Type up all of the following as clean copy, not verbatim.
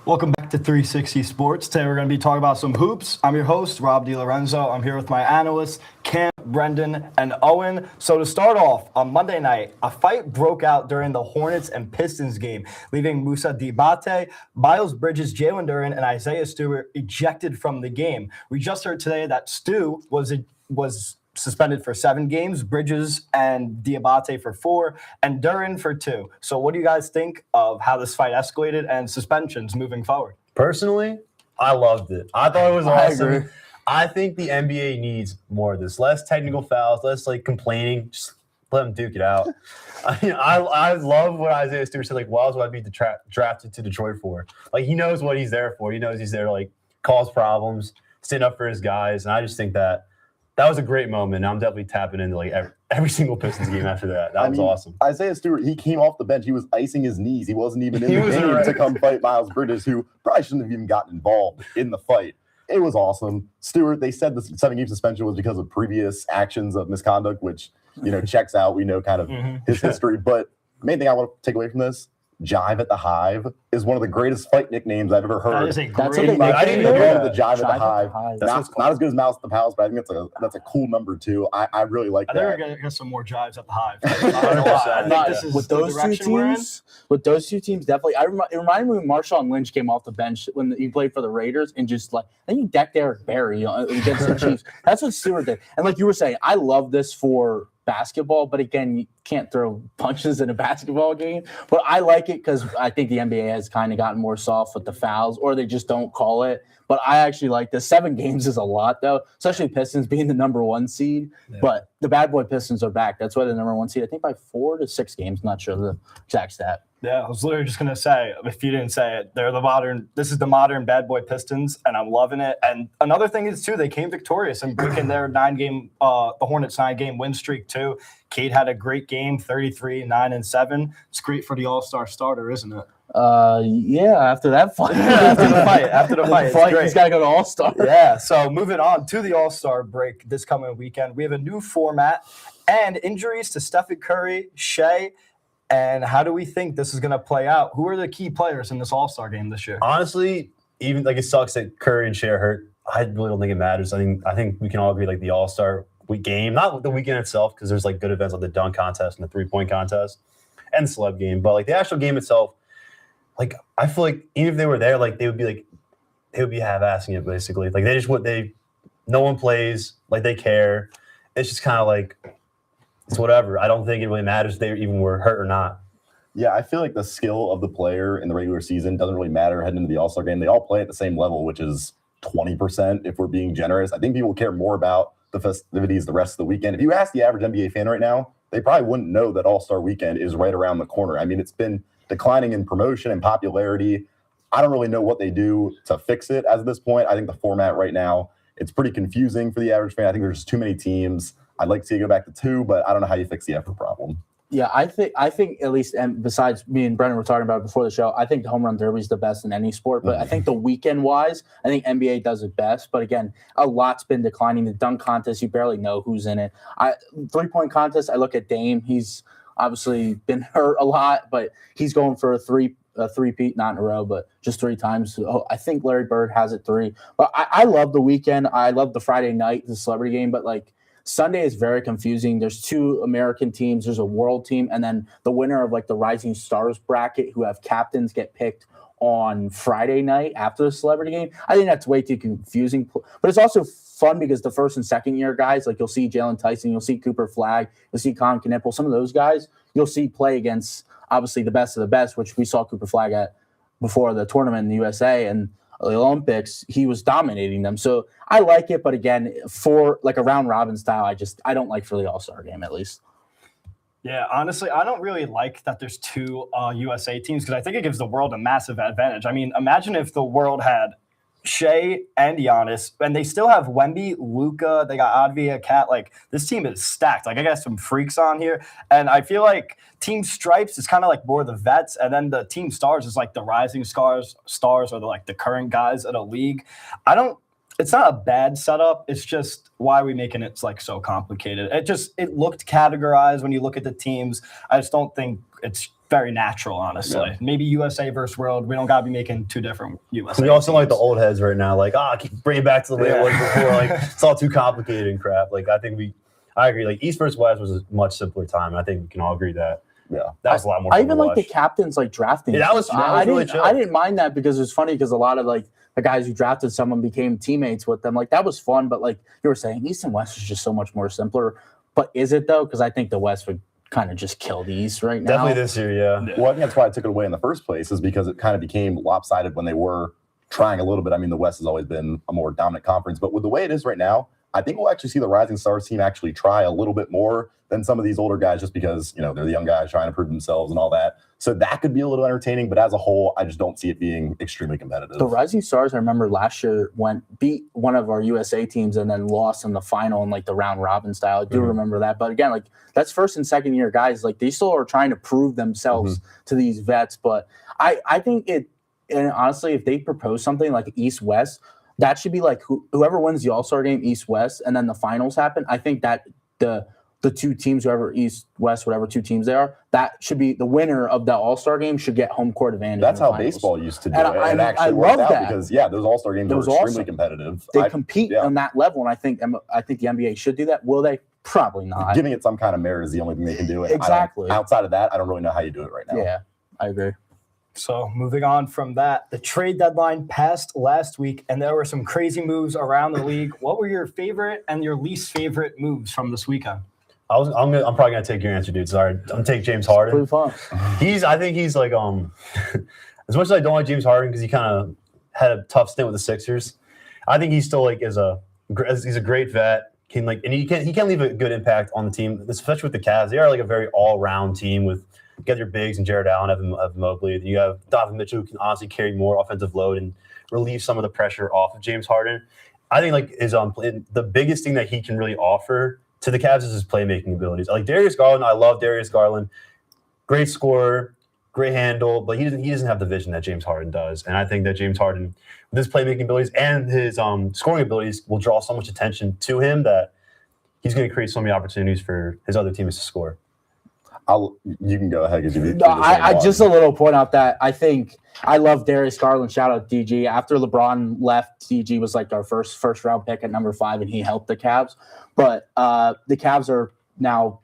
Welcome back to 360 Sports. Today we're going to be talking about some hoops. I'm your host, Rob DiLorenzo. I'm here with my analysts, Cam, Brendan, and Owen. So to start off, on Monday night, a fight broke out during the Hornets and Pistons game, leaving Moussa Diabate, Miles Bridges, Jalen Duren, and Isaiah Stewart ejected from the game. We just heard today that Stu was suspended for 7 games, Bridges and Diabate for 4, and Duren for 2. So what do you guys think of how this fight escalated and suspensions moving forward? Personally, I loved it. I thought it was awesome. I think the NBA needs more of this. Less technical fouls, less complaining. Just let them duke it out. I love what Isaiah Stewart said. Why else would I be drafted to Detroit for? He knows what he's there for. He knows he's there to cause problems, stand up for his guys. And I just think that was a great moment. I'm definitely tapping into every single Pistons game after that. That was awesome. Isaiah Stewart, he came off the bench. He was icing his knees. He wasn't even in the game to come fight Miles Bridges, who probably shouldn't have even gotten involved in the fight. It was awesome. Stewart, they said the 7-game suspension was because of previous actions of misconduct, which, checks out. We know kind of his history. But the main thing I want to take away from this, Jive at the Hive is one of the greatest fight nicknames I've ever heard. That is a great nickname. I didn't even know the Jive at the Hive. That's not as good as Mouse at the Palace, but I think that's a cool number too. I really like that. I think we're gonna get some more Jives at the Hive. With those two teams, definitely. It reminded me when Marshawn Lynch came off the bench when he played for the Raiders and just I think he decked Eric Berry against the Chiefs. That's what Stewart did. And like you were saying, I love this for basketball, but again, you can't throw punches in a basketball game. But I like it because I think the NBA has kind of gotten more soft with the fouls, or they just don't call it. But I actually like this. 7 games is a lot, though, especially Pistons being the number 1 seed. Yeah. But the bad boy Pistons are back. That's why they're number 1 seed, I think, by 4 to 6 games. Not sure the exact stat. Yeah, I was literally just going to say, if you didn't say it, this is the modern bad boy Pistons, and I'm loving it. And another thing is, too, they came victorious and breaking their the Hornets 9-game win streak, too. Cade had a great game, 33, 9, and 7. It's great for the all-star starter, isn't it? Yeah, after that fight. after the fight, he's got to go to All-Star. Yeah, so moving on to the All-Star break this coming weekend, we have a new format and injuries to Stephen Curry, Shea, and how do we think this is going to play out? Who are the key players in this All-Star game this year? Honestly, even it sucks that Curry and Shea are hurt. I really don't think it matters. I think we can all agree the All-Star week game, not the weekend itself, because there's good events like the dunk contest and the 3-point contest and the celeb game, but the actual game itself, I feel even if they were there, they would be half-assing it basically. No one plays, they care. It's just kind of it's whatever. I don't think it really matters if they even were hurt or not. Yeah, I feel the skill of the player in the regular season doesn't really matter heading into the All-Star game. They all play at the same level, which is 20% if we're being generous. I think people care more about the festivities the rest of the weekend. If you ask the average NBA fan right now, they probably wouldn't know that All-Star weekend is right around the corner. It's been declining in promotion and popularity. I don't really know what they do to fix it as of this point. I think the format right now, it's pretty confusing for the average fan. I think there's just too many teams. I'd like to see it go back to 2, but I don't know how you fix the effort problem. Yeah, I think at least, and besides me and Brendan were talking about it before the show, I think the home run derby is the best in any sport. But I think the weekend-wise, I think NBA does it best. But again, a lot's been declining. The dunk contest, you barely know who's in it. 3-point contest, I look at Dame. He's obviously been hurt a lot, but he's going for a three-peat, not in a row, but just 3 times. So I think Larry Bird has it 3. But I love the weekend. I love the Friday night, the celebrity game. But Sunday is very confusing. There's 2 American teams. There's a world team. And then the winner of the Rising Stars bracket who have captains get picked on Friday night after the celebrity game. I think that's way too confusing. But it's also fun because the first and second year guys, you'll see Jalen Tyson, you'll see Cooper Flagg, you'll see Colin Knippel, some of those guys, you'll see play against obviously the best of the best, which we saw Cooper Flagg at before the tournament in the USA and the Olympics. He was dominating them. So I like it, but again, for a round robin style, I don't like for the All-Star game at least. Yeah, honestly, I don't really like that there's 2 USA teams because I think it gives the world a massive advantage. Imagine if the world had Shea and Giannis, and they still have Wemby, Luka, they got Advia, Cat. This team is stacked. I got some freaks on here, and I feel Team Stripes is kind of more the vets, and then the Team Stars is the rising stars or the current guys in a league. It's not a bad setup. It's just why are we making it so complicated? It looked categorized when you look at the teams. I just don't think it's very natural, honestly. Yeah. Maybe USA versus World. We don't got to be making two different USA. We also teams. like the old heads right now, like, bring it back to the way it was before. Like, it's all too complicated and crap. Like, I agree. Like, East versus West was a much simpler time. I think we can all agree that. Yeah. That was a lot more I fun even to like the watch. captains like drafting. Yeah, that was really chill. I didn't mind that because it was funny because a lot of like the guys who drafted someone became teammates with them. Like that was fun, but like you were saying, East and West is just so much more simpler. But is it though? Because I think the West would kind of just kill the East right now. Definitely this year, yeah. Well, I think that's why I took it away in the first place, is because it kind of became lopsided when they were trying a little bit. I mean, the West has always been a more dominant conference, but with the way it is right now, I think we'll actually see the Rising Stars team actually try a little bit more than some of these older guys, just because, they're the young guys trying to prove themselves and all that. So that could be a little entertaining, but as a whole, I just don't see it being extremely competitive. The Rising Stars, I remember last year beat one of our USA teams and then lost in the final in like the round robin style. I do remember that. But again, like that's first and second year guys. Like they still are trying to prove themselves to these vets. But I think and honestly, if they propose something like East West, that should be like whoever wins the All-Star game, East West, and then the finals happen. I think that the two teams, whoever East, West, whatever two teams they are, that should be the winner of the All-Star game should get home court advantage. That's how finals. baseball used to do And it. I And actually worked love out that. because, those All-Star games were extremely awesome. competitive. They compete on that level, and I think the NBA should do that. Will they? Probably not. Giving it some kind of merit is the only thing they can do. And Exactly. Outside of that, I don't really know how you do it right now. Yeah, I agree. So moving on from that, the trade deadline passed last week, and there were some crazy moves around the league. What were your favorite and your least favorite moves from this weekend? I'm probably gonna take your answer, dude. Sorry, I'm gonna take James Harden. Pretty fun. I think he's like as much as I don't like James Harden because he kind of had a tough stint with the Sixers. I think he still like he's a great vet. He can leave a good impact on the team, especially with the Cavs. They are like a very all-round team with get your bigs and Jared Allen, Evan Mobley. You have Donovan Mitchell who can honestly carry more offensive load and relieve some of the pressure off of James Harden. I think like the biggest thing that he can really offer to the Cavs is his playmaking abilities. Like Darius Garland, I love Darius Garland. Great scorer, great handle, but he doesn't have the vision that James Harden does. And I think that James Harden, with his playmaking abilities and his scoring abilities, will draw so much attention to him that he's going to create so many opportunities for his other teammates to score. You can go ahead. I just a little point out that I think I love Darius Garland. Shout out DG. After LeBron left, DG was like our first round pick at number 5, and he helped the Cavs. But the Cavs are now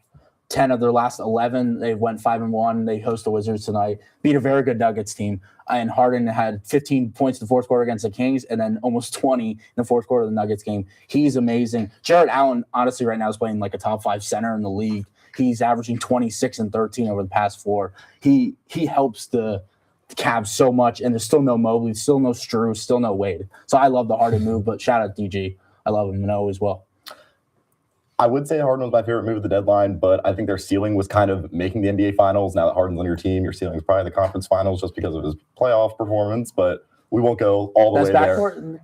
10 of their last 11. They went 5-1. They host the Wizards tonight. Beat a very good Nuggets team. And Harden had 15 points in the fourth quarter against the Kings, and then almost 20 in the fourth quarter of the Nuggets game. He's amazing. Jared Allen, honestly, right now is playing like a top 5 center in the league. He's averaging 26 and 13 over the past 4. He helps the Cavs so much, and there's still no Mobley, still no Strus, still no Wade. So I love the Harden move, but shout out DG. I love him, Mano as well. I would say Harden was my favorite move of the deadline, but I think their ceiling was kind of making the NBA Finals. Now that Harden's on your team, your ceiling is probably the conference finals just because of his playoff performance, but we won't go all the way there.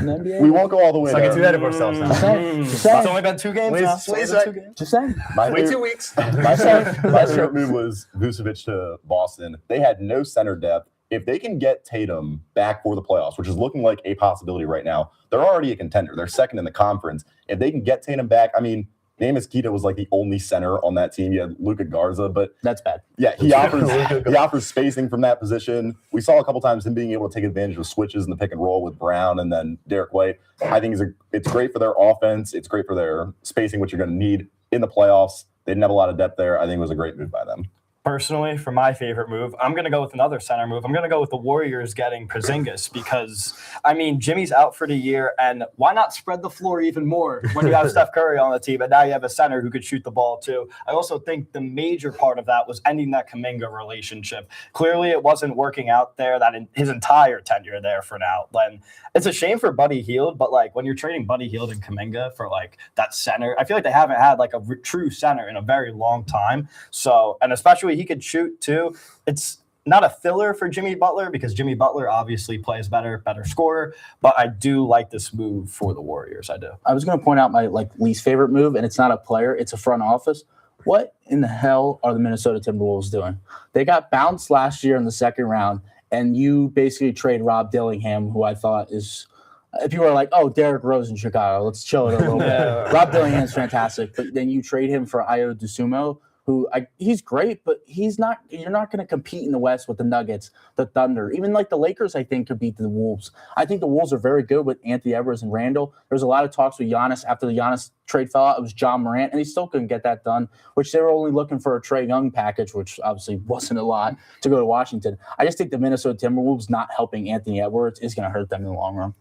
In the NBA? We won't go all the way Let's not there. get too ahead of ourselves now. Just saying. It's only been 2 games now. Just saying. Wait 2 weeks. My favorite move was Vucevic to Boston. They had no center depth. If they can get Tatum back for the playoffs, which is looking like a possibility right now, they're already a contender. They're second in the conference. If they can get Tatum back, I mean, Namus Keita was like the only center on that team. You had Luka Garza, but that's bad. Yeah, he offers spacing from that position. We saw a couple times him being able to take advantage of switches in the pick and roll with Brown and then Derek White. I think it's great for their offense. It's great for their spacing, which you're going to need in the playoffs. They didn't have a lot of depth there. I think it was a great move by them. Personally, for my favorite move, I'm going to go with another center move. I'm going to go with the Warriors getting Porzingis because, I mean, Jimmy's out for the year, and why not spread the floor even more when you have Steph Curry on the team, and now you have a center who could shoot the ball too. I also think the major part of that was ending that Kuminga relationship. Clearly, it wasn't working out there that in his entire tenure there for now. And it's a shame for Buddy Hield, but like when you're trading Buddy Hield and Kuminga for like that center, I feel like they haven't had like a true center in a very long time. So, and especially he could shoot too. It's not a filler for Jimmy Butler because Jimmy Butler obviously plays better scorer, but I do like this move for the Warriors. I do. I was going to point out my least favorite move, and it's not a player, it's a front office. What in the hell are the Minnesota Timberwolves doing? They got bounced last year in the second round, and you basically trade Rob Dillingham, who I thought is people are like, oh, Derrick Rose in Chicago. Let's chill it a little bit. Rob Dillingham's fantastic, but then you trade him for Ayo Dosunmu, who he's great, but he's not. You're not going to compete in the West with the Nuggets, the Thunder, even like the Lakers. I think could beat the Wolves. I think the Wolves are very good with Anthony Edwards and Randall. There was a lot of talks with Giannis after the Giannis trade fell out. It was John Morant, and he still couldn't get that done. Which they were only looking for a Trae Young package, which obviously wasn't a lot to go to Washington. I just think the Minnesota Timberwolves not helping Anthony Edwards is going to hurt them in the long run.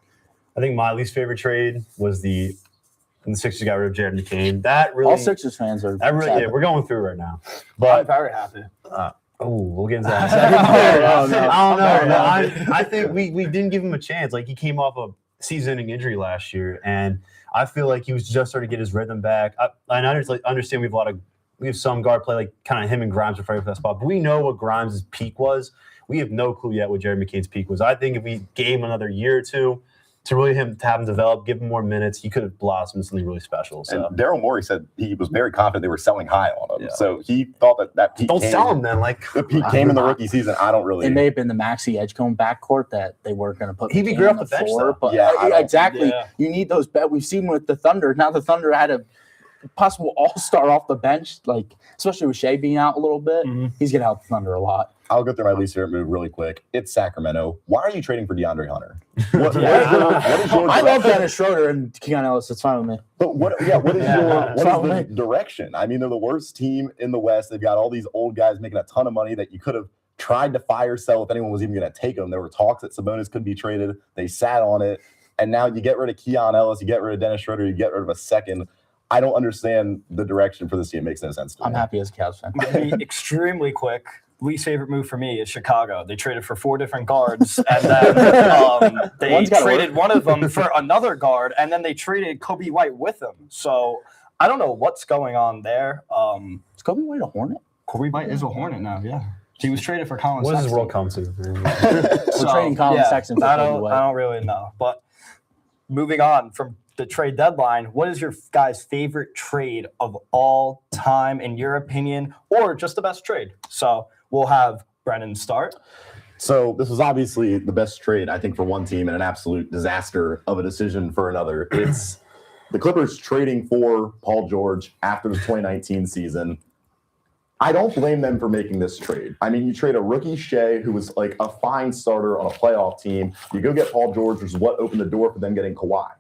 I think my least favorite trade was the Sixers got rid of Jared McCain. That really, all Sixers fans are. yeah, we're going through right now. I'm But very happy. we'll get into that in a second. No. I don't know. I think we didn't give him a chance. Like he came off a season-ending injury last year, and I feel like he was just starting to get his rhythm back. I understand we have some guard play, like kind of him and Grimes are fighting for that spot, but we know what Grimes' peak was. We have no clue yet what Jared McCain's peak was. I think if we gave him another year or two to really have him develop, give him more minutes, he could have blossomed into something really special. So And Daryl Morey said he was very confident they were selling high on him. Yeah. So he thought that peak don't came, sell him then. Like the peak came in the rookie season. I don't really. It may have been the Maxey Edgecombe backcourt that they weren't going to put. He'd be McCain great on off the bench, floor, though. but Yeah, I don't- exactly. Yeah. You need those. We've seen with the Thunder. Now the Thunder had a possible all-star off the bench, like especially with Shea being out a little bit. He's going to help the Thunder a lot. I'll go through my least favorite move really quick. It's Sacramento. Why are you trading for DeAndre Hunter? What is your I love direction? Dennis Schroeder and Keon Ellis. It's fine with me. But what is what is Probably. the direction? I mean, they're the worst team in the West. They've got all these old guys making a ton of money that you could have tried to fire sell if anyone was even going to take them. There were talks that Sabonis could be traded. They sat on it. And now you get rid of Keon Ellis, you get rid of Dennis Schroeder, you get rid of a second. I don't understand the direction for this team. It makes no sense to me. I'm happy as a Cavs fan. Be extremely quick. Least favorite move for me is Chicago. They traded for 4 different guards, and then they One's gotta traded work. one of them for another guard, and then they traded Kobe White with them. So I don't know what's going on there. Is Kobe White a Hornet? Kobe White is a Hornet now, yeah. He was traded for Colin what does Sexton. this world come to? We're trading Colin Sexton for I Kobe don't White. really know. But moving on from the trade deadline, what is your guys' favorite trade of all time, in your opinion, or just the best trade? So we'll have Brennan start. So this was obviously the best trade, I think, for one team and an absolute disaster of a decision for another. It's the Clippers trading for Paul George after the 2019 season. I don't blame them for making this trade. I mean, you trade a rookie Shea, who was like a fine starter on a playoff team. You go get Paul George, which is what opened the door for them getting Kawhi.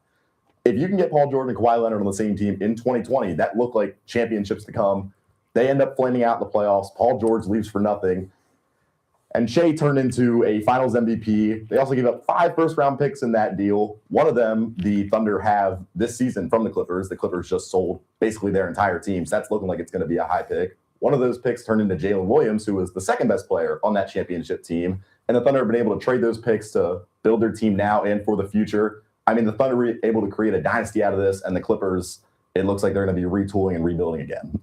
If you can get Paul George and Kawhi Leonard on the same team in 2020, that looked like championships to come. They end up flaming out in the playoffs. Paul George leaves for nothing. And Shea turned into a finals MVP. They also gave up 5 first-round picks in that deal. One of them, the Thunder have this season from the Clippers. The Clippers just sold basically their entire team. So that's looking like it's going to be a high pick. One of those picks turned into Jalen Williams, who was the second best player on that championship team. And the Thunder have been able to trade those picks to build their team now and for the future. I mean, the Thunder were able to create a dynasty out of this, and the Clippers, it looks like they're going to be retooling and rebuilding again.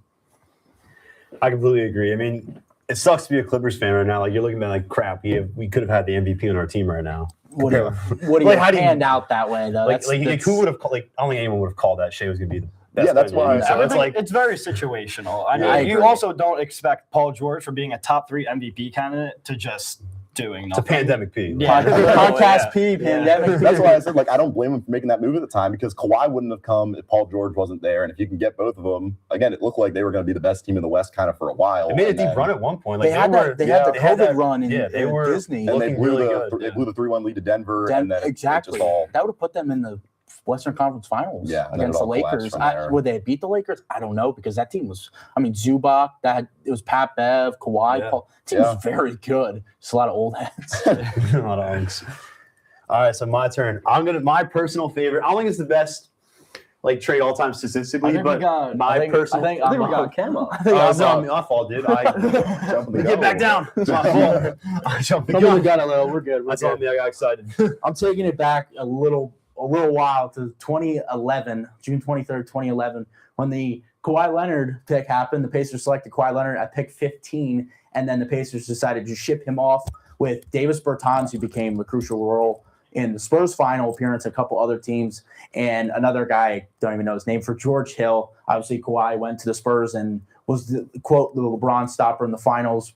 I completely agree. I mean, it sucks to be a Clippers fan right now. Like you're looking at like crap. We could have had the MVP on our team right now. What do you Like, how do you- hand out that way, though? Like who would have called? Like I don't think anyone would have called that Shea was going to be the best. Yeah, that's player in the why- league. So I it's think like it's very situational. I mean, I you agree. also don't expect Paul George for being a top 3 MVP candidate to just doing it's a nothing. pandemic P. Yeah. Podcast Yeah. P, pandemic P. That's why I said, like, I don't blame him for making that move at the time because Kawhi wouldn't have come if Paul George wasn't there. And if you can get both of them, again, it looked like they were going to be the best team in the West kind of for a while. They made a And deep then- run at one point. Like They had the they had COVID that- run in, yeah, they in were Disney. And they looking blew, really the, good. they blew the 3-1 lead to Denver. Den- and then exactly. it just all, That would have put them in the Western Conference Finals Yeah, and then against it the all collapsed Lakers. from there. Would they have beat the Lakers? I don't know because that team was. I mean, Zubac. It was Pat Bev, Kawhi. Yeah. Paul. The team was very good. Just a lot of old heads. A lot of eggs. All right, so my turn. My personal favorite. I don't think it's the best like trade all time statistically, but my personal. I think we got Kemba. It's not my fault, dude. jumping the Get back gun. down. It's my fault. I jumped the Come on, we gun. got a little. We're good. We're That's on good. me. I got excited. I'm taking it back a little while to 2011, June 23rd, 2011, when the Kawhi Leonard pick happened. The Pacers selected Kawhi Leonard at pick 15, and then the Pacers decided to ship him off with Davis Bertans, who became a crucial role in the Spurs final appearance, a couple other teams, and another guy, don't even know his name, for George Hill. Obviously, Kawhi went to the Spurs and was, the LeBron stopper in the finals,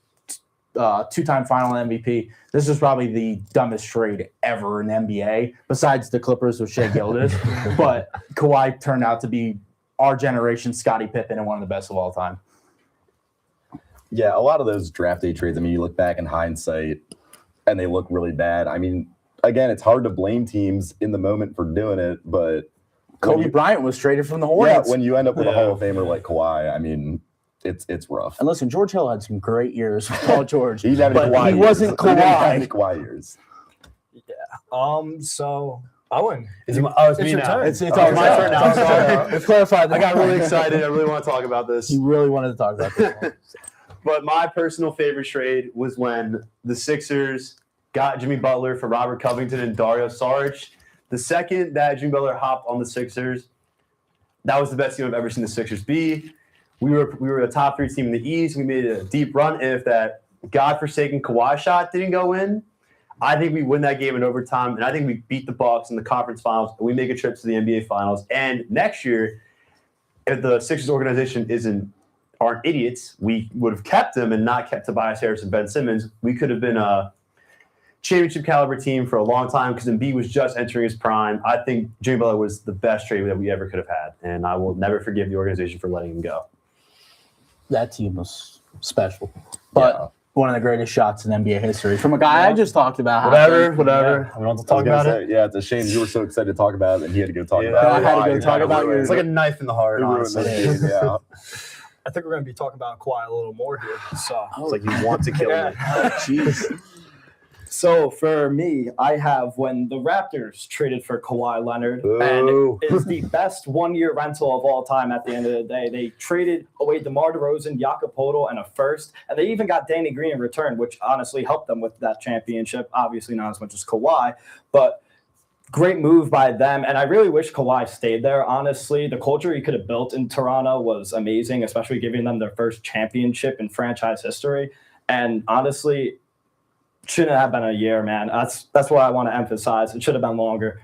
2-time final MVP. This is probably the dumbest trade ever in the NBA, besides the Clippers with Shea Gilgeous. But Kawhi turned out to be our generation's Scottie Pippen and one of the best of all time. Yeah, a lot of those draft day trades, I mean, you look back in hindsight and they look really bad. I mean, again, it's hard to blame teams in the moment for doing it, but Kobe Bryant was traded from the yeah, Hornets. when you end up with a Hall of Famer like Kawhi, I mean, it's rough. And listen, George Hill had some great years with Paul George. He's having but Kawhi he years. wasn't He didn't have any Kawhi. Kawhi years. So Owen, It's me your now. turn. It's my all right. turn now. Sorry. Let's clarify that. I got really excited. I really want to talk about this. He really wanted to talk about this one. But my personal favorite trade was when the Sixers got Jimmy Butler for Robert Covington and Dario Saric. The second that Jimmy Butler hopped on the Sixers, that was the best team I've ever seen the Sixers be. We were a top 3 team in the East. We made a deep run. And if that godforsaken Kawhi shot didn't go in, I think we win that game in overtime. And I think we beat the Bucks in the conference finals. And we make a trip to the NBA finals. And next year, if the Sixers organization aren't idiots, we would have kept them and not kept Tobias Harris and Ben Simmons. We could have been a championship caliber team for a long time because Embiid was just entering his prime. I think Jimmy Butler was the best trade that we ever could have had. And I will never forgive the organization for letting him go. That team was special. But one of the greatest shots in NBA history from a guy I just talked about. Whatever. Yeah. We don't have to I was talk gonna about say, it. Yeah, it's a shame you were so excited to talk about it and he had to go talk Yeah, about it. I had to go talk about it. your- It's like a knife in the heart, It ruined honestly. the game, yeah. I think we're going to be talking about Kawhi a little more here. So, It's like you want to kill me. Jeez. so for me, I have when the Raptors traded for Kawhi Leonard, Boo. and it's the best one-year rental of all time. At the end of the day, they traded away DeMar DeRozan, Jakob Poeltl, and a first, and they even got Danny Green in return, which honestly helped them with that championship. Obviously, not as much as Kawhi, but. Great move by them, and I really wish Kawhi stayed there, honestly. The culture he could have built in Toronto was amazing, especially giving them their first championship in franchise history. And honestly, shouldn't have been a year, man. That's what I want to emphasize. It should have been longer.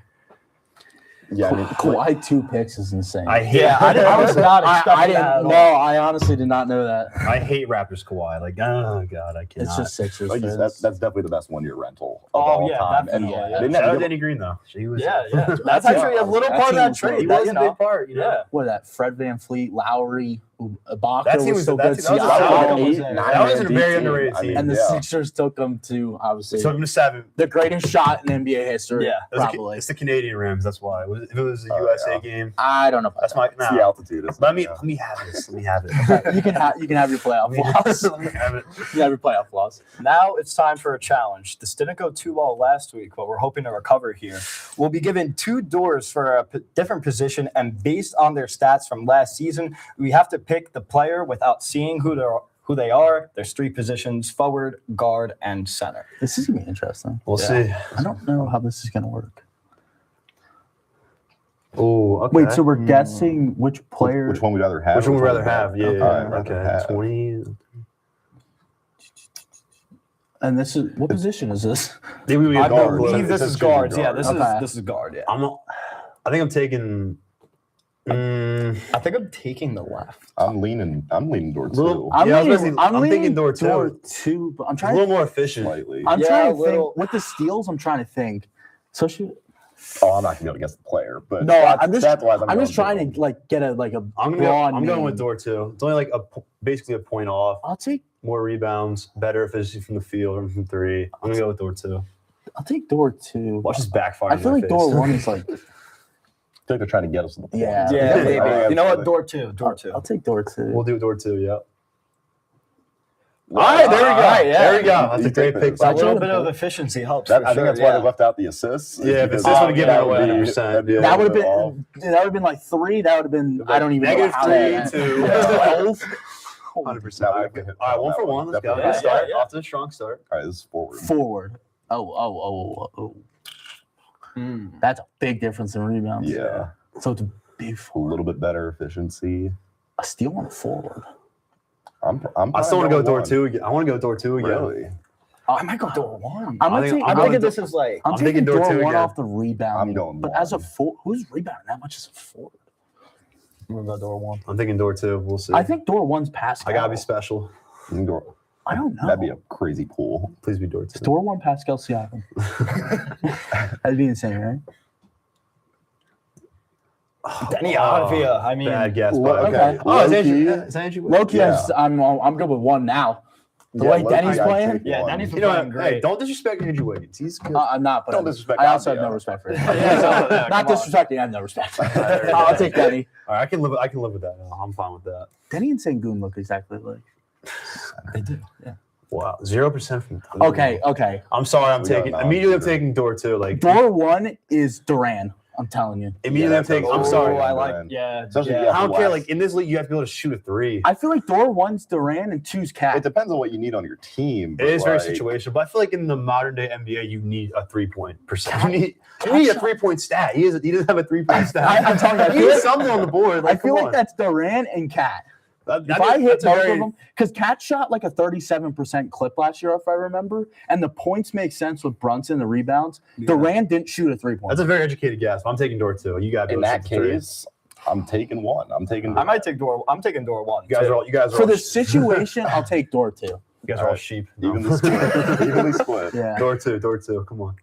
Yeah, I mean, Kawhi 2 picks is insane. I hate. I was not expecting I that didn't. at No, all. I honestly did not know that. I hate Raptors Kawhi. Like, oh god, I cannot. It's just Sixers. like, fans. that's definitely the best one-year rental of Oh, all yeah, time. And definitely, they yeah. didn't Shout have out to give Danny Green though. She was. Yeah. That's That's actually a it. little That part of team that was trade. good. He was you a know? big part. You know? Yeah. What that? Fred VanVleet, Lowry, Ibaka That team was was- so that good. team- that was a Siakam solid had team. 8, That 9 That was a man very deep underrated I mean, team. And the yeah. Sixers took them to obviously Took him to 7. the greatest shot in NBA history. Yeah. Probably. It's the Canadian rims. That's why. If it was a Oh, USA yeah. game, I don't know. About that's my. It's the Nah. altitude. Isn't Let it? me Yeah. let me have this. Let me have it. that. You can have your playoff loss. Let me have it. You can have your playoff loss. Now it's time for a challenge. This didn't go too well last week, but we're hoping to recover here. We'll be given 2 doors for a different position, and based on their stats from last season, we have to pick the player without seeing who they are. There's 3 positions: forward, guard, and center. This is gonna be interesting. We'll see. I don't know how this is gonna work. Oh, okay. Wait, so we're guessing which player? Which one we'd rather have? Which one would rather have? Yeah. Okay. Okay. 20. And this is what position is this? Maybe we I get guard. believe It this says is choosing guards. Yeah, guard. this Okay. is guard. Yeah, I'm not. I think I'm taking. I think I'm taking the left. I'm leaning towards Little- 2. I'm Yeah, I was leaning, gonna say, I'm thinking door two, but I'm It's a trying. little more efficient. Slightly. I'm Yeah, trying a to little. think with the steals. I'm trying to think. So should Oh, I'm not gonna be able to guess the player, but no. that's, I'm just. that's why I'm going just trying two. to like get a I'm broad going name. with door 2. It's only like basically a point off. I'll take More rebounds, better efficiency from the field or from 3. I'm gonna go with door 2. door 2. Watch this backfire. I feel like door 1 is like. I feel like they're trying to get us to the point. Yeah. Yeah, Yeah, maybe. yeah, You know what? yeah. Door 2. Door 2. I'll take door 2. We'll do door 2. Yeah. All right, there we go. Right, yeah. There we go. That's a great pick. A little Gotcha. bit of efficiency helps. That, for I think sure, that's why yeah. they left out the assists. Yeah, because assists would've that given it away would be- 100%. that'd be a That would have little been. bit That would have been like 3. That would have been. I don't even know Negative how 3 that- to 12. 100%. That All would've been- right, 1 for 1. Let's go. Definitely. Good start. Yeah. Off to a strong start. All right, this is forward. Forward. Oh. That's a big difference in rebounds. Yeah, So it's a big a forward. little bit better efficiency. A steal on a forward. I still want to go door 2 again. I want to go door 2 again. Really? I might go door 1. I'm I think- taking. I'm going thinking door- this is like. I'm I'm taking thinking door door 2 1 again. off the rebound. I'm going But one. as a who's rebounding that much as a forward? I'm gonna go door 1. I'm thinking door 2. We'll see. I think door 1's Pascal. I gotta be special. You can go- I don't know. That'd be a crazy pool. Please be door 2. Door 1 Pascal Siakam. That'd be insane, right? Denny Avdia. I mean, bad guess. Well, But okay. Oh, it's Low-key. Andrew. It's Andrew. Loki, Yeah. I'm good with one now. The way low-key, Denny's I'd playing, take yeah, one. Denny's You know, playing great. hey, don't disrespect Andrew Wiggins. He's good. I'm not, but Don't disrespect I also have Avdia. no respect for him. Yeah, Not come on. disrespecting, I have no respect. I'll take Denny. All right, I can live with that. I'm fine with that. Denny and Sengun look exactly like. They do. Wow, 0% from. Okay. I'm sorry. I'm We got taking an immediately. I'm option. taking door 2. Like Door 1 is Duran. I'm telling you. immediately, I'm that's a- taking. I'm Oh, sorry. I man. like. Yeah, Especially yeah. if you I have don't care. less. Like in this league, you have to be able to shoot a 3. I feel like door 1's Duran and 2's Cat. It depends on what you need on your team. It but, is very like, situational, but I feel like in the modern day NBA, you need a 3-point percent. You need a 3-point stat. He doesn't have a 3-point stat. I'm telling you, I he feel needs like- something on the board. I feel come like on. that's Duran and Cat. That- If that I is- hit that's a both very- of them, because Cat shot like a 37% clip last year, if I remember, and the points make sense with Brunson, the rebounds. Durant didn't shoot a 3-point. That's a very educated guess. I'm taking door 2. You got to In that case, I'm taking one. I'm taking. I might take door. I'm taking door 1. You guys too. are all. You guys are For all. the situation, I'll take door 2. You guys are all sheep. evenly split. Evenly split. Yeah. Door 2. Come on.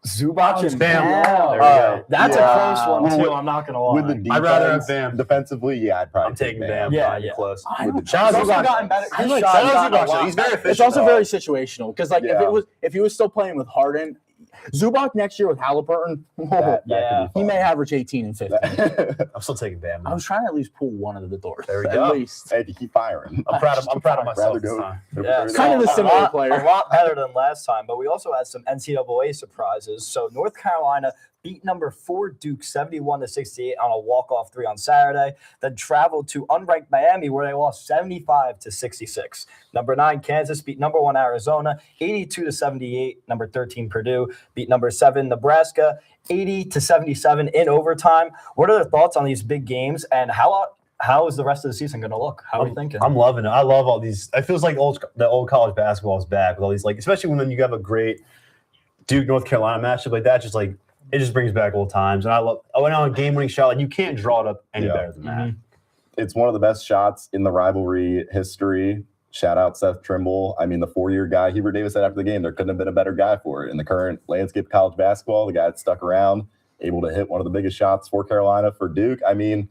Zubac and Bam. Bam. There we go. That's Yeah. a close one Well, too. with- I'm not gonna lie. With the defense, I'd rather have Bam. defensively, yeah, I'd probably I'm take taking Bam. Yeah, Not even yeah. close. I don't- Shout He's out also Zubac. gotten better. I His like- shot's shout out gotten a Zubac. lot He's very better. efficient. It's also though. very situational because, like, Yeah. if he was still playing with Harden, Zubac next year with Halliburton, That Yeah. could be he fun. may average 18 and 15. I'm still taking Bam. I was trying to at least pull one of the doors. There we at go. least. Hey, to keep firing. I'm proud of myself Rather this go. time. Yeah, Kind of a similar player. A lot better than last time, but we also had some NCAA surprises. So North Carolina beat number 4 Duke 71-68 on a walk-off 3 on Saturday, then traveled to unranked Miami where they lost 75-66. Number 9 Kansas beat number 1 Arizona 82-78. Number 13 Purdue beat number 7 Nebraska 80-77 in overtime. What are the thoughts on these big games, and how is the rest of the season going to look? How are we thinking? I'm loving it. I love all these. It feels like the old college basketball is back with all these, like, especially when you have a great Duke North Carolina matchup like that. Just like it just brings back old times. And I went on a game-winning shot. Like you can't draw it up any Yeah. better than that. It's one of the best shots in the rivalry history. Shout out Seth Trimble. I mean, the 4-year guy, Hubert Davis said after the game, there couldn't have been a better guy for it. In the current landscape of college basketball, the guy that stuck around, able to hit one of the biggest shots for Carolina, for Duke. I mean,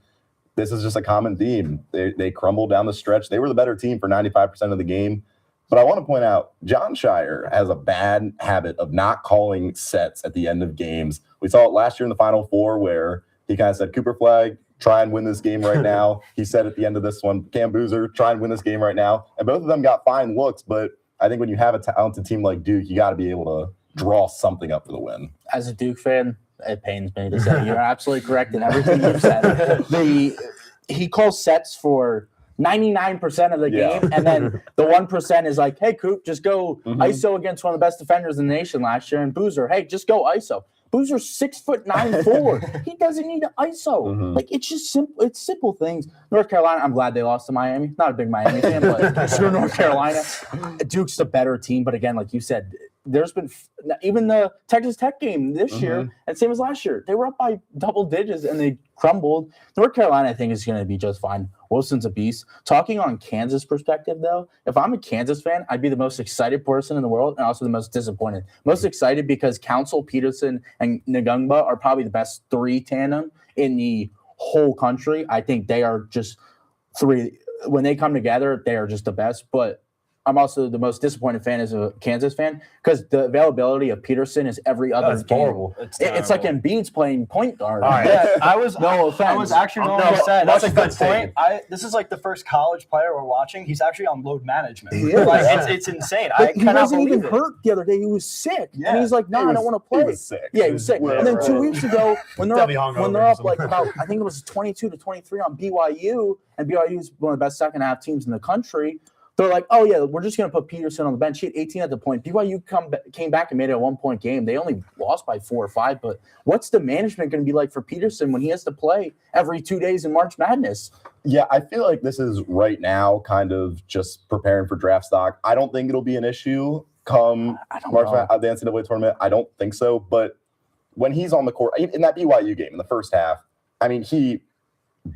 this is just a common theme. They crumbled down the stretch. They were the better team for 95% of the game. But I want to point out, John Shire has a bad habit of not calling sets at the end of games. We saw it last year in the Final Four where he kind of said, Cooper Flag, try and win this game right now. He said at the end of this one, Cam Boozer, try and win this game right now. And both of them got fine looks. But I think when you have a talented team like Duke, you got to be able to draw something up for the win. As a Duke fan, it pains me to say you're absolutely correct in everything you've said. He calls sets for 99% of the Yeah. game, and then the 1% is like, hey, Coop, just go Mhm. ISO against one of the best defenders in the nation last year, and Boozer, hey, just go ISO. Boozer's 6'9" forward. He doesn't need to ISO. Mhm. Like, it's just simple. It's simple things. North Carolina, I'm glad they lost to Miami. Not a big Miami fan, but screw North Carolina. Duke's the better team, but again, like you said, there's been even the Texas Tech game this year, and same as last year. They were up by double digits and they crumbled. North Carolina, I think, is going to be just fine. Wilson's a beast. Talking on Kansas perspective, though, if I'm a Kansas fan, I'd be the most excited person in the world and also the most disappointed. Most excited because Council, Peterson, and Ngungba are probably the best 3 tandem in the whole country. I think they are just 3. When they come together, they are just the best. But I'm also the most disappointed fan as a Kansas fan because the availability of Peterson is every other That's game. horrible. It's like Embiid's playing point guard. All right. Yeah, I was No offense. I was actually going No, to say that's a good offense point. taken. This is like the first college player we're watching. He's actually on load management. He is. Like it's insane. I But he cannot wasn't even believe it. hurt the other day. He was sick. Yeah. And he's like, no, I don't want to play. He was sick. Yeah, he was sick. Whatever. And then 2 weeks ago, when they're Definitely up, hungover when they're up or like something. about, I think it was 22-23 on BYU, and BYU is one of the best second half teams in the country. They're like, oh yeah, we're just gonna put Peterson on the bench. He had 18 at the point. BYU came back and made it a 1-point game. They only lost by 4 or 5. But what's the management gonna be like for Peterson when he has to play every 2 days in March Madness? Yeah, I feel like this is right now kind of just preparing for draft stock. I don't think it'll be an issue come I don't March know. the NCAA tournament. I don't think so. But when he's on the court in that BYU game in the first half, I mean, he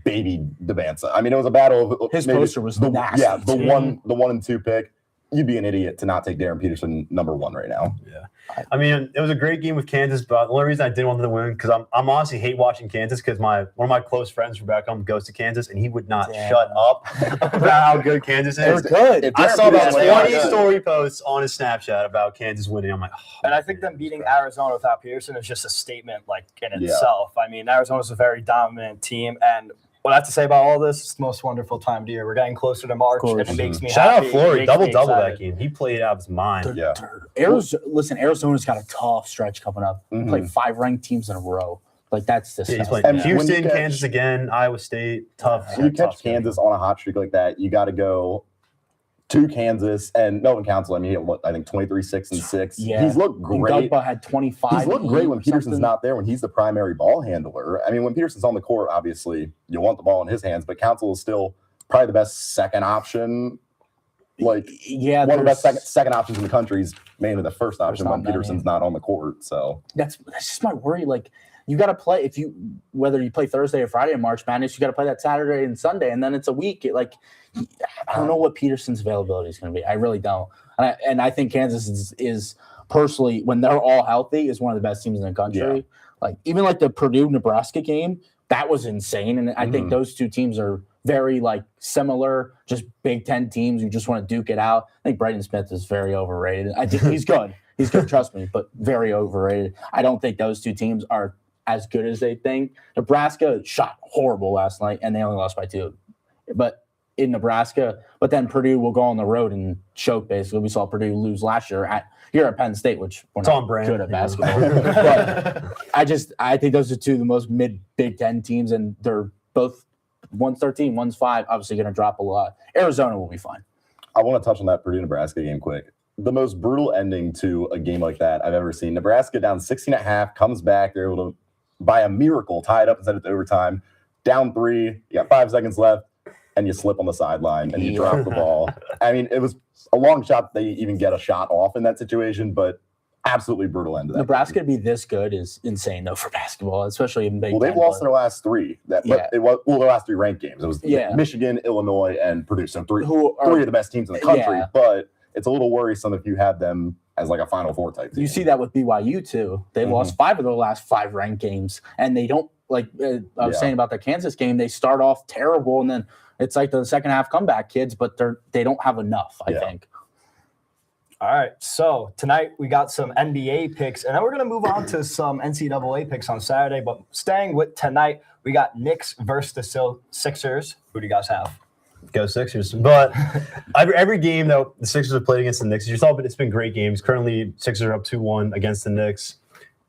babied Devanza. I mean, it was a battle of His maybe poster was the nasty, yeah the too. one and 2 pick. you'd be an idiot to not take Darren Peterson number 1 right now. Yeah. I mean, it was a great game with Kansas, but the only reason I didn't want them to win because I'm honestly hate watching Kansas because one of my close friends from back home goes to Kansas and he would not shut up about how good Kansas is. They're good. I saw about Peterson 20 story posts on his Snapchat about Kansas winning. I'm like, And I think them beating Arizona without Peterson is just a statement, like in itself. I mean, Arizona's a very dominant team, and what I have to say about all this, it's the most wonderful time of year. We're getting closer to March, and it makes me shout happy. out Flory, It makes me double that excited. game. He played out of his mind. Yeah. Arizona's got a tough stretch coming up. Mhm. Played 5 ranked teams in a row. Like that's Yeah, he's disgusting. playing And Houston, when you catch- Kansas again, Iowa State, tough. When you tough catch schedule. Kansas on a hot streak like that, you got to go to Kansas, and Melvin Council. I mean, he had, I think 23-6-6. Yeah. He's looked great. Gugba had 25. He's looked great when or Peterson's something. not there, when he's the primary ball handler. I mean, when Peterson's on the court, obviously you want the ball in his hands, but Council is still probably the best second option. Like Yeah, one of the best there's- second options in the country is mainly the first option not when many. Peterson's not on the court. So That's just my worry. Like you got to play whether you play Thursday or Friday in March Madness, you got to play that Saturday and Sunday, and then it's a week. I don't know what Peterson's availability is going to be. I really don't. And I think Kansas is personally, when they're all healthy, is one of the best teams in the country. Yeah. Like even like the Purdue Nebraska game, that was insane. And I think those two teams are very like similar, just Big Ten teams who just want to duke it out. I think Braden Smith is very overrated. I think he's good. He's good, trust me, but very overrated. I don't think those two teams are as good as they think. Nebraska shot horrible last night, and they only lost by 2. But in Nebraska, but then Purdue will go on the road and choke. Basically, we saw Purdue lose last year here at Penn State, which we're It's not on brand. good at basketball. But I think those are two of the most mid Big Ten teams, and they're both one's 13, one's 5. Obviously, going to drop a lot. Arizona will be fine. I want to touch on that Purdue Nebraska game quick. The most brutal ending to a game like that I've ever seen. Nebraska down 16.5, comes back. They're able to, by a miracle, tie it up and send it to overtime. Down 3, you got 5 seconds left, and you slip on the sideline and you drop the ball. I mean, it was a long shot that they even get a shot off in that situation, but absolutely brutal end to that. Nebraska to be this good is insane, though, for basketball, especially in Big Well, they've Ten lost play. their last 3. Their last 3 ranked games. It was Michigan, Illinois, and Purdue. So 3 of the best teams in the country. Yeah. But it's a little worrisome if you had them as like a Final Four type team. You see that with BYU too. They've lost 5 of their last 5 ranked games, and they don't like. I was saying about the Kansas game, they start off terrible, and then it's like the second half comeback kids, but they don't have enough. I think. All right, so tonight we got some NBA picks, and then we're going to move on to some NCAA picks on Saturday. But staying with tonight, we got Knicks versus the Sixers. Who do you guys have? Go Sixers. But every game that the Sixers have played against the Knicks, it's been great games. Currently, Sixers are up 2-1 against the Knicks.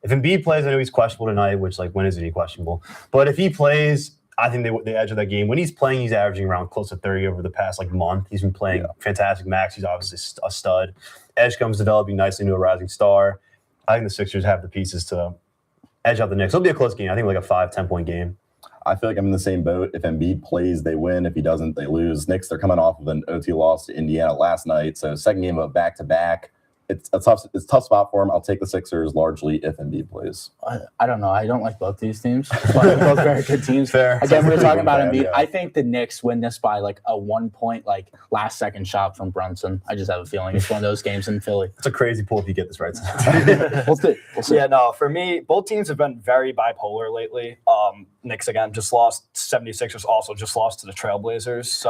If Embiid plays, I know he's questionable tonight, which, like, when isn't he questionable? But if he plays, I think they edge of that game. When he's playing, he's averaging around close to 30 over the past, like, month. He's been playing fantastic. Max, he's obviously a stud. Edgecombe's developing nicely into a rising star. I think the Sixers have the pieces to edge out the Knicks. It'll be a close game. I think like a 5-10 point game. I feel like I'm in the same boat. If Embiid plays, they win. If he doesn't, they lose. Knicks, they're coming off of an OT loss to Indiana last night. So second game of a back-to-back. It's a tough spot for him. I'll take the Sixers largely if Embiid plays. I don't know. I don't like both these teams, but they're both very good teams. Fair. Again, we were talking about Fan, Embiid. yeah. I think the Knicks win this by like a 1 point, like last second shot from Brunson. I just have a feeling it's one of those games in Philly. It's a crazy pull if you get this right. We'll see. We'll see. Yeah, no, for me, both teams have been very bipolar lately. Knicks, again, just lost. 76ers also just lost to the Trailblazers.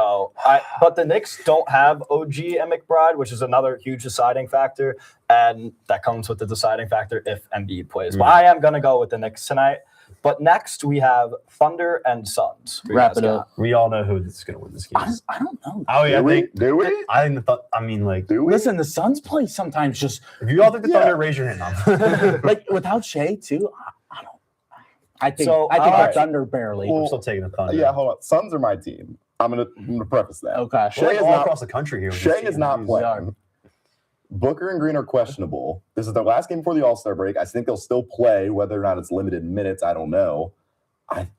But the Knicks don't have OG and McBride, which is another huge deciding factor. And that comes with the deciding factor if Embiid plays. But I am going to go with the Knicks tonight. But next, we have Thunder and Suns. Who you Wrap guys it got? up. We all know who is going to win this game. I don't know. I think Do we? I think like Do we? Listen, the Suns play sometimes just if you all think the Thunder, raise your hand up. like without Shea too. I don't. I think So, the alright. Thunder barely. I'm still taking the Thunder. Yeah, hold on. Suns are my team. I'm gonna preface that. Okay. Shea We're is all not- across the country here. with Shea this is team. not Jeez. playing. Booker and Green are questionable. This is their last game before the All-Star break. I think they'll still play, whether or not it's limited minutes. I don't know.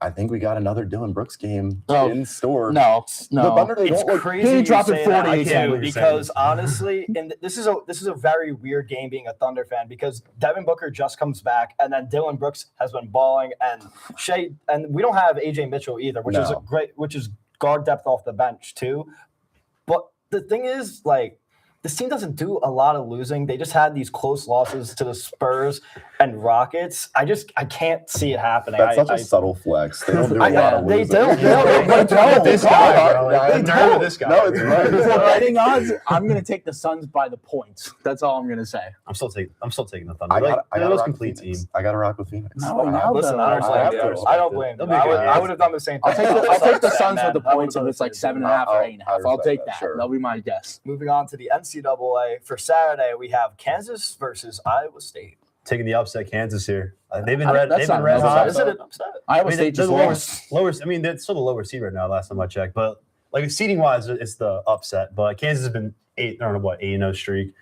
I think we got another Dylan Brooks game in store. No. The Thunder, they It's don't look crazy He you dropped say it that, 48 too, times. because honestly, and this is a very weird game being a Thunder fan because Devin Booker just comes back and then Dylan Brooks has been balling and Shea, and we don't have AJ Mitchell either, which is guard depth off the bench too. But the thing is, like, this team doesn't do a lot of losing. They just had these close losses to the Spurs and Rockets. I can't see it happening. That's such a subtle flex. They don't do a lot of They losing. don't. This guy, bro. Like, they nerve this guy. No, it's right. For betting odds, I'm going to take the Suns by the points. That's all I'm going to say. I'm still taking the Thunder. I They're got the most complete team. I got to rock with Phoenix. No, now Listen, I don't I have blame to. you. I don't blame you. I would have done the same thing. I'll take the Suns with the points if it's like 7.5 or 8.5. I'll respect take that, that. sure. That'll be my guess. Moving on to the NCAA for Saturday, we have Kansas versus Iowa State. Taking the upset, Kansas here. They've been That's not red an hot. Is it an upset? Iowa State they're just the lost. lower. I mean, they're still the lower seed right now. Last time I checked, but like seeding wise, it's the upset. But Kansas has been 8-0 streak,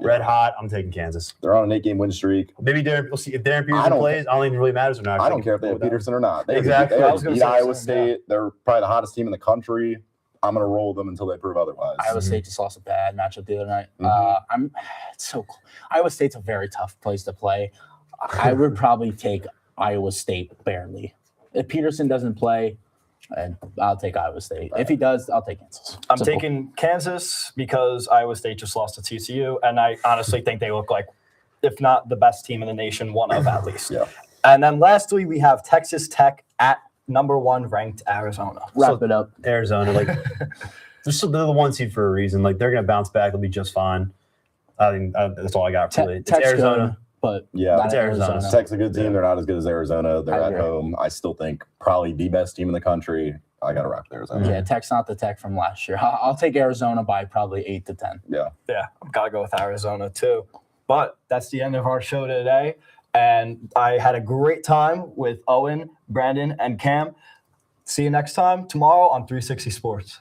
red hot. I'm taking Kansas. They're on an 8-game win streak. Maybe we'll see if Darren Peterson plays. I don't even really matters or not. I don't care if they have Peterson or not. They Exactly. They I was gonna beat say Iowa the same, State. They're probably the hottest team in the country. I'm going to roll them until they prove otherwise. Iowa State just lost a bad matchup the other night. Mhm. It's so cool. Iowa State's a very tough place to play. I would probably take Iowa State barely. If Peterson doesn't play, I'll take Iowa State. If he does, I'll take Kansas. I'm Simple. taking Kansas because Iowa State just lost to TCU, and I honestly think they look like, if not the best team in the nation, one of at least. Yeah. And then lastly, we have Texas Tech at number 1 ranked Arizona. Wrap it up. Arizona, like they're the 1 seed for a reason. Like they're gonna bounce back. They'll be just fine. I think that's all I got. Really, it's Tech's Arizona. good, but Yeah, not it's Arizona. Tech's a good team. They're not as good as Arizona. They're I at agree. home. I still think probably the best team in the country. I got to rock with Arizona. Yeah, Tech's not the Tech from last year. I'll take Arizona by probably 8 to 10. Yeah. Yeah, I've got to go with Arizona too. But that's the end of our show today. And I had a great time with Owen, Brandon, and Cam. See you next time tomorrow on 360 Sports.